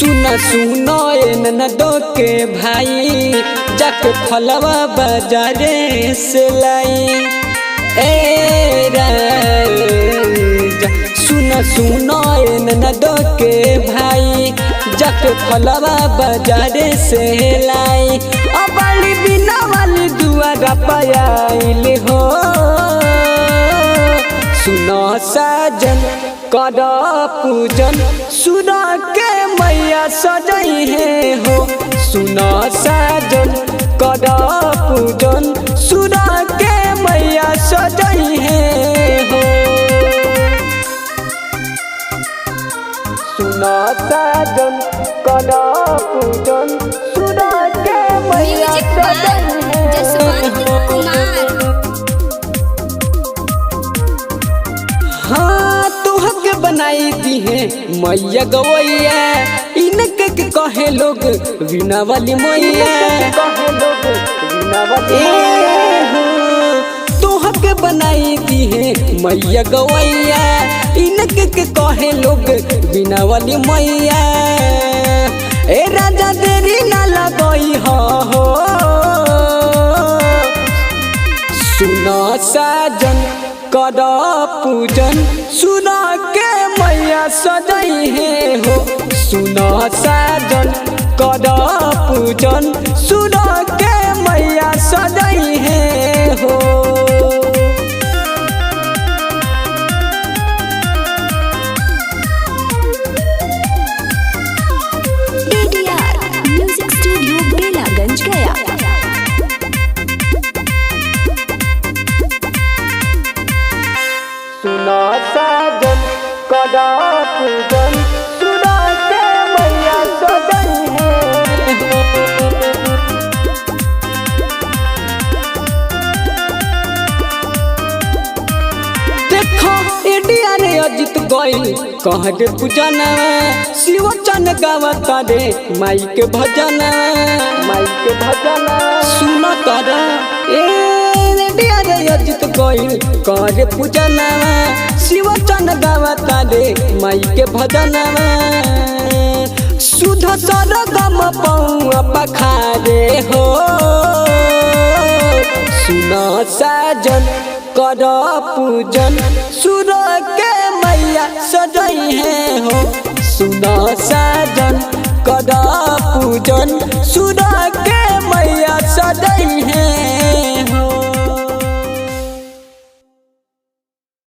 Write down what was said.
सुनो ननदो के भाई जाके फलवा बाजारे से लाई। सुनो ननदो के भाई जाके फलवा बाजारे से लाई। अबाली बिना वाली दुआरा पायल हो। सुनो साजन कर पूजन सुना के मैया सजई है हो। सुनो साजन कर पूजन सुना के मैया सजई है हो। सुनो साजन कर पूजन सुना के मैया सजई है हो। हाँ तुहके बनाई दी है मैया गवैया। इनके के कहे लोग वीणा वाली मैया। तुहके बनाई दी है मैया गवैया। इनके के कहे लोग वीणा वाली मैया। ए राजा देरी ना लगई हो। सुनो साजन कर पूजन सुना के मैया सजई है हो। सुनो साजन कर पूजन सुना के मैया सजई है हो। ADR म्यूजिक स्टूडियो बेलागंज गया। सुनो साजन कर पूजन सुना के मैया सजई है। देखो ADR अजित गइल कह दे पूजन शिव चन गावता रे माई के भजन। सुनो तारा ADR अजित गइल कर पूजन शिव चन गावता रे माई के भजन। सुध सरगम पौआ पखारे हो। सुनो साजन कर पूजन सुनो के मैया सजई है हो। सुनो साजन कर पूजन सुनो